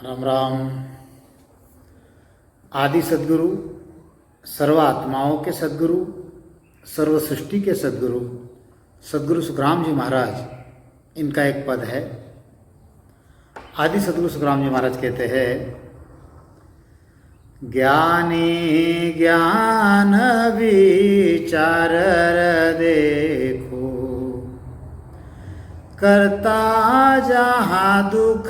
राम राम। आदि सद्गुरु, सर्व आत्माओं के सद्गुरु, सर्व सृष्टि के सद्गुरु सद्गुरु सुखराम जी महाराज, इनका एक पद है। आदि सद्गुरु सुखराम जी महाराज कहते हैं, ज्ञानी ज्ञान विचार देखो, करता जहाँ दुख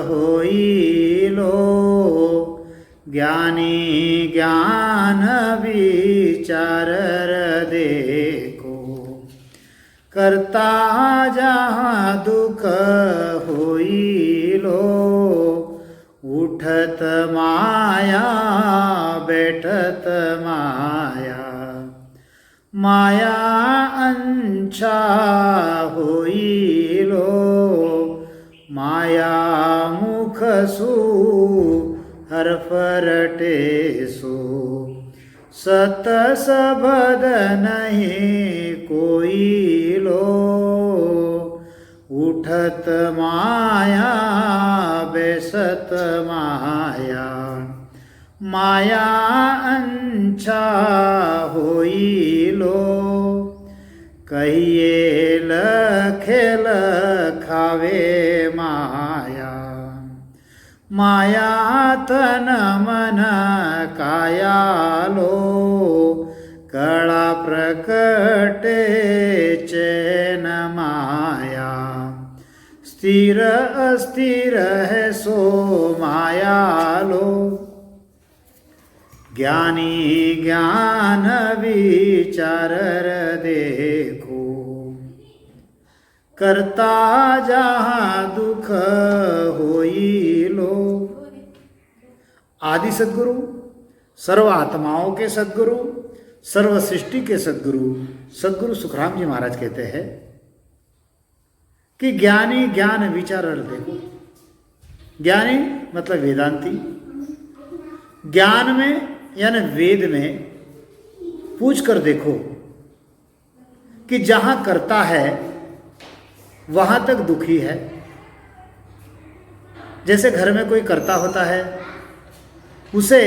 होई लो। ज्ञानी ज्ञान विचार देखो, करता जहाँ दुख होई लो। उठत माया बैठत माया, माया अंछा होई लो। माया मुख सु हर फरटे सो, सत सबद नहीं कोई लो। उठत माया बेसत माया, माया अंछा होई लो। कहिए लखेल खावे माया, माया तन मन काया लो। कड़ा प्रकटे चैन माया, स्थिर अस्थिर है सो माया लो। ज्ञानी ज्ञान विचार देखो, करता जहाँ दुख होई लो। आदि सद्गुरु, सर्व आत्माओं के सद्गुरु, सर्व सृष्टि के सद्गुरु सद्गुरु सुखराम जी महाराज कहते हैं कि ज्ञानी ज्ञान विचार देखो। ज्ञानी मतलब वेदांती, ज्ञान में यानी वेद में पूछ कर देखो कि जहां करता है वहां तक दुखी है। जैसे घर में कोई करता होता है, उसे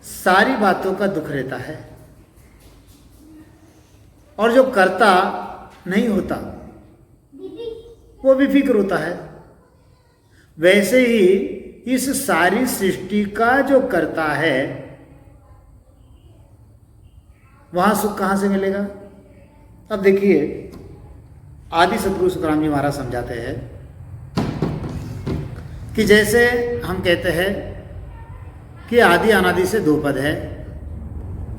सारी बातों का दुख रहता है, और जो करता नहीं होता वो भी फिक्र होता है। वैसे ही इस सारी सृष्टि का जो करता है, वहां सुख कहां से मिलेगा? अब देखिए, आदि सद्गुरु सुखराम जी महाराज समझाते हैं कि जैसे हम कहते हैं कि आदि अनादि से दो पद है।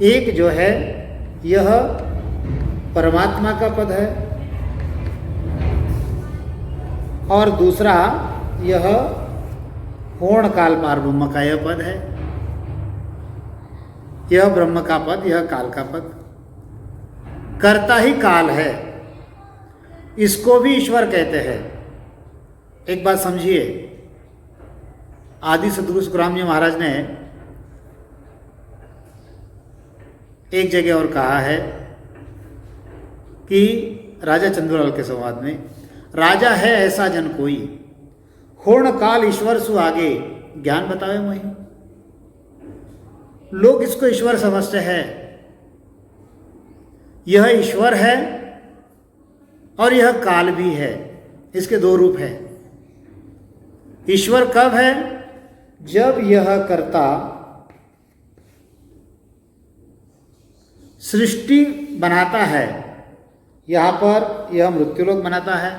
एक जो है यह परमात्मा का पद है, और दूसरा यह पूर्ण काल पार ब्रह्म का यह पद है। यह ब्रह्म का पद, यह काल का पद। करता ही काल है, इसको भी ईश्वर कहते हैं। एक बात समझिए, आदि सद्गुरु सुखराम जी महाराज ने एक जगह और कहा है कि राजा चंद्रलाल के संवाद में, राजा है ऐसा जन कोई, पूर्ण काल ईश्वर सु आगे, ज्ञान बतावे मोहि। लोग इसको ईश्वर समझते हैं। यह ईश्वर है और यह काल भी है, इसके दो रूप है। ईश्वर कब है? जब यह कर्ता सृष्टि बनाता है। यहां पर यह मृत्युलोक बनाता है,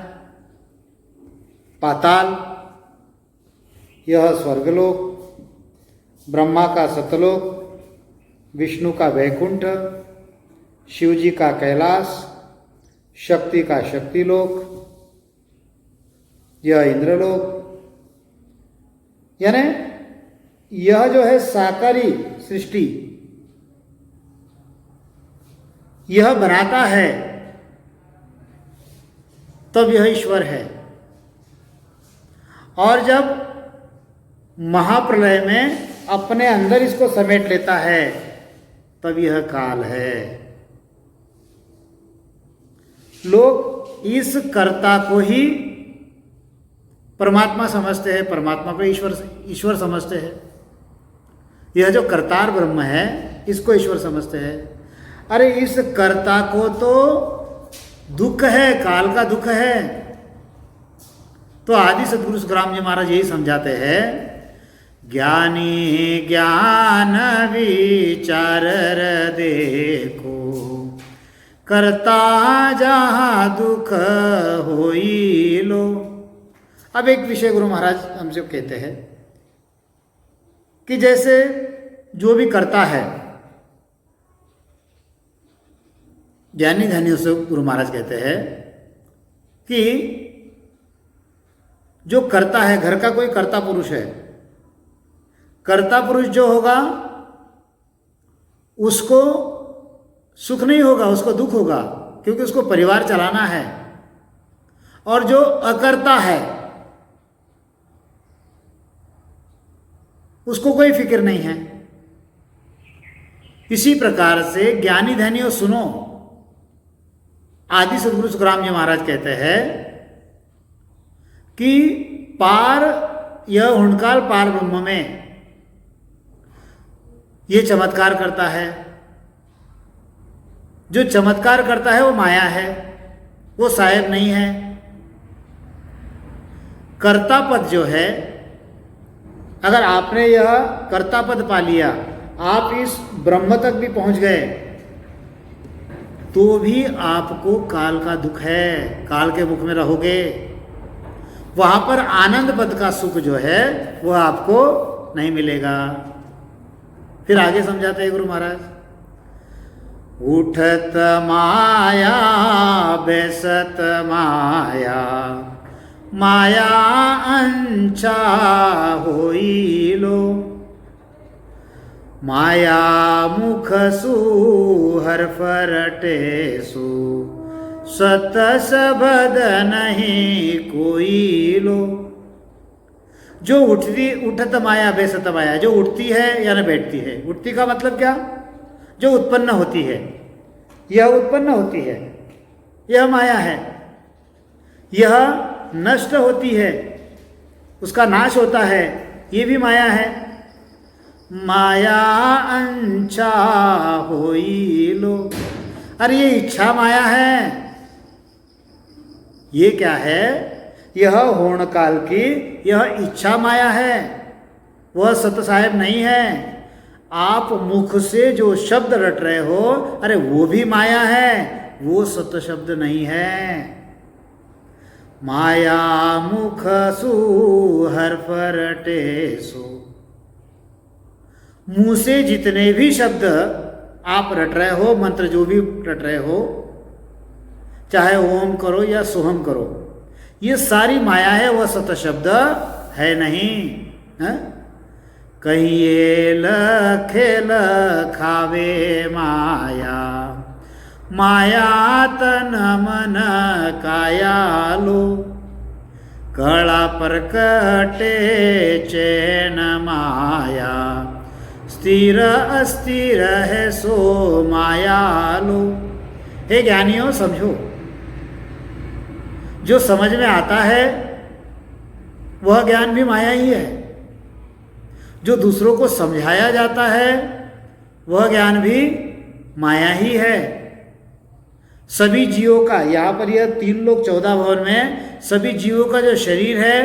पाताल, यह स्वर्गलोक, ब्रह्मा का सतलोक, विष्णु का वैकुंठ, शिव जी का कैलाश, शक्ति का शक्तिलोक, यह इंद्रलोक। यानी यह जो है साकारी सृष्टि, यह बनाता है, तब यह ईश्वर है। और जब महाप्रलय में अपने अंदर इसको समेट लेता है, तब यह काल है। लोग इस कर्ता को ही परमात्मा समझते हैं, परमात्मा को ईश्वर समझते हैं। यह जो कर्तार ब्रह्म है इसको ईश्वर समझते हैं। अरे इस कर्ता को तो दुख है, काल का दुख है। तो आदि सद्गुरु सुखराम जी महाराज यही समझाते हैं, ज्ञानी ज्ञान विचार देखो, कर्ता जहाँ दुख होई लो। अब एक विषय गुरु महाराज हमसे कहते हैं कि जैसे जो भी करता है, ज्ञानी ध्यानियों से गुरु महाराज कहते हैं कि जो करता है, घर का कोई कर्ता पुरुष है, कर्ता पुरुष जो होगा उसको सुख नहीं होगा, उसको दुख होगा, क्योंकि उसको परिवार चलाना है। और जो अकर्ता है उसको कोई फिक्र नहीं है। इसी प्रकार से ज्ञानी ध्यानियों सुनो, आदि सद्गुरु सुखराम जी महाराज कहते हैं कि पार यह हुणकाल पार ब्रह्म में ये चमत्कार करता है। जो चमत्कार करता है वो माया है, वो साहेब नहीं है। कर्ता पद जो है, अगर आपने यह कर्ता पद पा लिया, आप इस ब्रह्म तक भी पहुंच गए, तो भी आपको काल का दुख है, काल के मुख में रहोगे। वहां पर आनंद पद का सुख जो है वह आपको नहीं मिलेगा। फिर आगे समझाते हैं गुरु महाराज, उठत माया बेसत माया, माया अंचा होई लो, माया मुख सु हर फरटे सु, सत सबद नहीं कोई लो। जो उठत माया बेसत माया, जो उठती है या न बैठती है। उठती का मतलब क्या? जो उत्पन्न होती है, यह उत्पन्न होती है, यह माया है। यह नष्ट होती है, उसका नाश होता है, ये भी माया है। माया अंचा होई लो। अरे ये इच्छा माया है। ये क्या है? यह होण काल की यह इच्छा माया है, वह सत साहेब नहीं है। आप मुख से जो शब्द रट रहे हो, अरे वो भी माया है, वो सत शब्द नहीं है। माया मुख सु हर फरटे सो। मुंह से जितने भी शब्द आप रट रहे हो, मंत्र जो भी रट रहे हो, चाहे ओम करो या सोहम करो, ये सारी माया है, वह सत शब्द है नहीं है? कहिए लखेल खावे माया, माया तन मन काया लो। कड़ा प्रकटे चैन माया, स्थिर अस्थिर है सो माया लो। हे ज्ञानियों समझो, जो समझ में आता है वह ज्ञान भी माया ही है। जो दूसरों को समझाया जाता है वह ज्ञान भी माया ही है। सभी जीवों का, यहाँ पर यह 3 लोक 14 भवन में सभी जीवों का जो शरीर है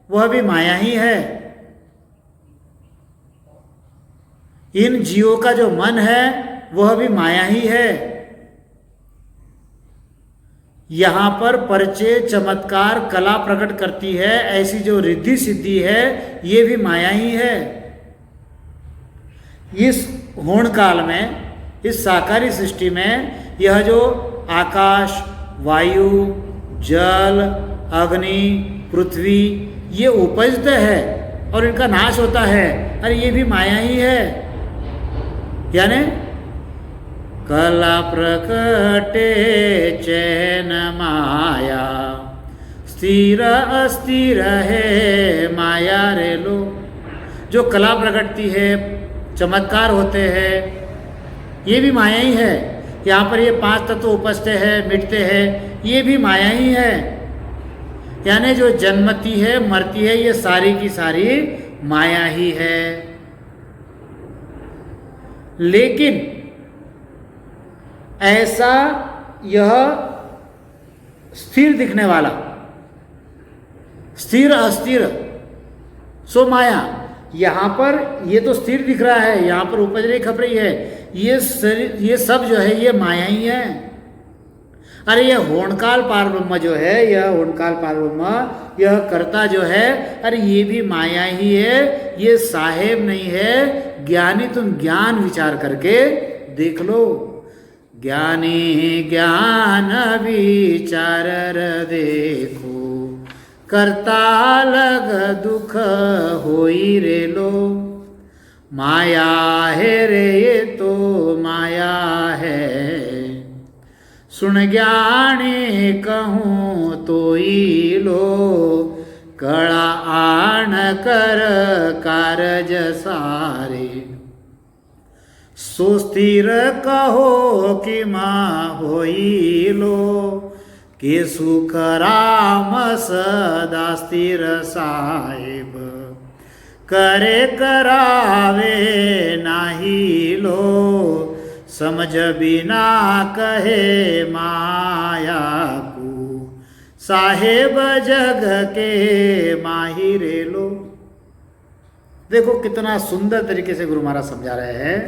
वह भी माया ही है। इन जीवों का जो मन है वह भी माया ही है। यहाँ पर परिचय चमत्कार कला प्रकट करती है, ऐसी जो रिद्धि सिद्धि है ये भी माया ही है। इस होण काल में, इस साकारी सृष्टि में यह जो आकाश, वायु, जल, अग्नि, पृथ्वी ये उपजते हैं और इनका नाश होता है, अरे ये भी माया ही है। यानी कला प्रकटे चैन माया, स्थिर अस्थिर है माया रे लो। जो कला प्रकटती है, चमत्कार होते हैं, ये भी माया ही है। यहाँ पर ये 5 तत्व उपजते हैं, मिटते हैं, ये भी माया ही है। यानी जो जन्मती है मरती है ये सारी की सारी माया ही है। लेकिन ऐसा यह स्थिर दिखने वाला, स्थिर अस्थिर सो माया, यहां पर ये तो स्थिर दिख रहा है, यहां पर उपज रही खप रही है, ये सब जो है ये माया ही है। अरे यह होणकाल पार ब्रह्म जो है, यह होणकाल पार ब्रह्म, यह कर्ता जो है, अरे ये भी माया ही है, ये साहेब नहीं है। ज्ञानी तुम ज्ञान विचार करके देख लो। ज्ञानी ज्ञान विचार देखो, कर्ता लग दुख होई रे लो। माया है रे ये तो माया है, सुन ज्ञानी कहूँ तो ही लो। कड़ा आण कर कारज सारे, सो स्थिर कहो कि माँ होई लो। के सुख राम सदा स्थिर साहेब, करे करावे नाही लो। समझ बिना कहे माया को, साहेब जग के माहिरे लो। देखो कितना सुंदर तरीके से गुरु महाराज समझा रहे हैं।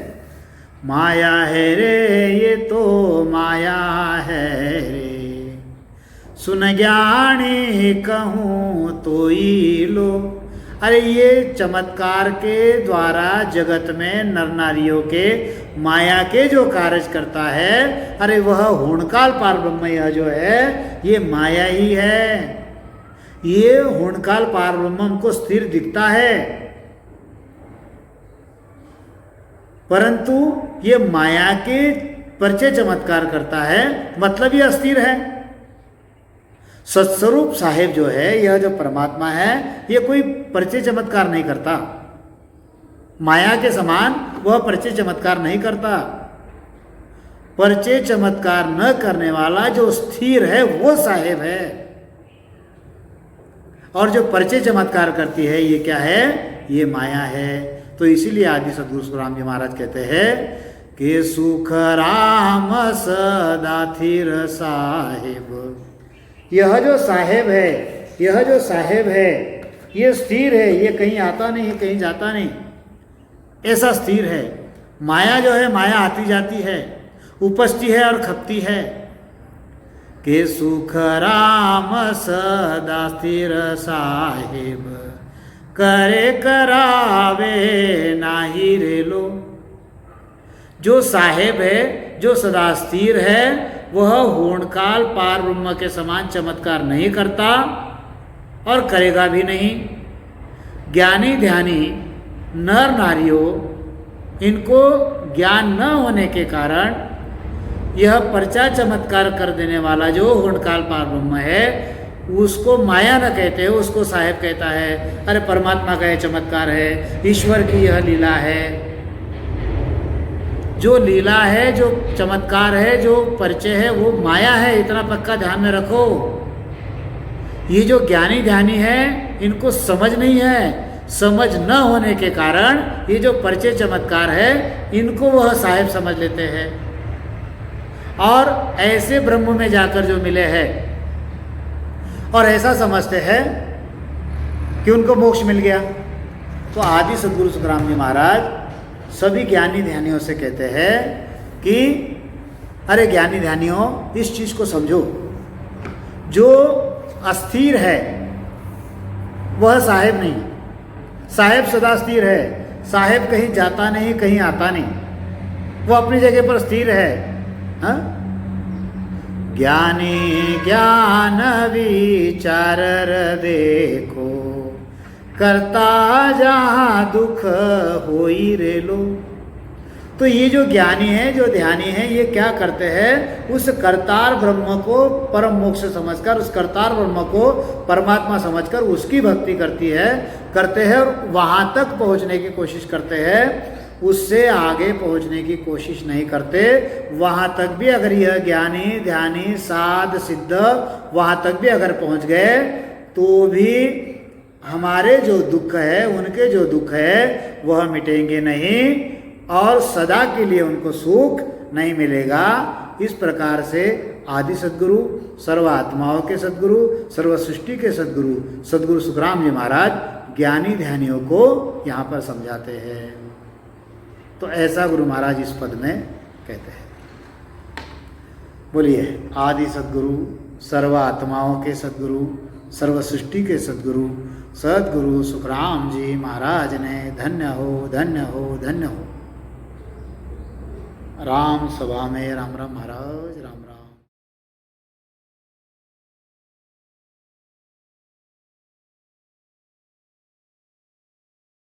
माया है रे ये तो माया है रे, सुन ज्ञानी कहूँ तो ही लो। अरे ये चमत्कार के द्वारा जगत में नर नारियों के माया के जो कार्य करता है, अरे वह होणकाल पार ब्रह्म यह जो है ये माया ही है। ये होणकाल पार ब्रह्म हमको स्थिर दिखता है, परंतु ये माया के परिचय चमत्कार करता है, मतलब ये अस्थिर है। सत्स्वरूप साहेब जो है, यह जो परमात्मा है, ये कोई परिचय चमत्कार नहीं करता। माया के समान वह परिचय चमत्कार नहीं करता। परिचय चमत्कार न करने वाला जो स्थिर है वो साहेब है, और जो परिचय चमत्कार करती है ये क्या है, ये माया है। तो इसीलिए आदि सद्गुरु सुखराम जी महाराज कहते हैं कि सुख राम सदा थिर साहेब। यह जो साहेब है, यह जो साहेब है, ये स्थिर है, ये कहीं आता नहीं है, कहीं जाता नहीं, ऐसा स्थिर है। माया जो है, माया आती जाती है, उपजती है और खपती है। के सुख राम सदा स्थिर साहेब, करे करावे नाही रे लो। जो साहेब है, जो सदा स्थिर है, वह होणकाल पार ब्रह्म के समान चमत्कार नहीं करता और करेगा भी नहीं। ज्ञानी ध्यानी नर नारियों, इनको ज्ञान न होने के कारण यह परचा चमत्कार कर देने वाला जो होणकाल पार ब्रह्म है, उसको माया न कहते हो, उसको साहेब कहता है। अरे परमात्मा का यह चमत्कार है, ईश्वर की यह लीला है। जो लीला है, जो चमत्कार है, जो परिचय है, वो माया है, इतना पक्का ध्यान में रखो। ये जो ज्ञानी ध्यानी है, इनको समझ नहीं है। समझ न होने के कारण ये जो परिचय चमत्कार है, इनको वह साहेब समझ लेते हैं, और ऐसे ब्रह्म में जाकर जो मिले हैं और ऐसा समझते हैं कि उनको मोक्ष मिल गया। तो आदि सद्गुरु सुखराम जी महाराज सभी ज्ञानी ध्यानियों से कहते हैं कि अरे ज्ञानी ध्यानियों, इस चीज को समझो, जो अस्थिर है वह साहेब नहीं। साहेब सदा स्थिर है, साहेब कहीं जाता नहीं, कहीं आता नहीं, वो अपनी जगह पर स्थिर है। हा? ज्ञानी ज्ञान विचार देखो, करता जहाँ दुख होई रे लो। तो ये जो ज्ञानी है, जो ध्यानी है, ये क्या करते हैं, उस कर्तार ब्रह्म को परम मोक्ष समझकर, उस कर्तार ब्रह्म को परमात्मा समझकर उसकी भक्ति करते हैं और वहाँ तक पहुँचने की कोशिश करते हैं। उससे आगे पहुँचने की कोशिश नहीं करते। वहाँ तक भी अगर यह ज्ञानी ध्यानी साध सिद्ध वहाँ तक भी अगर पहुँच गए तो भी हमारे जो दुख है, उनके जो दुख है वह मिटेंगे नहीं और सदा के लिए उनको सुख नहीं मिलेगा। इस प्रकार से आदि सद्गुरु, सर्व आत्माओं के सद्गुरु, सर्व सृष्टि के सद्गुरु सद्गुरु सुखराम जी महाराज ज्ञानी ध्यानियों को यहाँ पर समझाते हैं। तो ऐसा गुरु महाराज इस पद में कहते हैं। बोलिए, आदि सद्गुरु, सर्व आत्माओं के सद्गुरु, सर्व सृष्टि के सद्गुरु सद्गुरु सुखराम जी महाराज ने धन्य हो, धन्य हो, धन्य हो। राम सभा में राम राम महाराज, राम राम।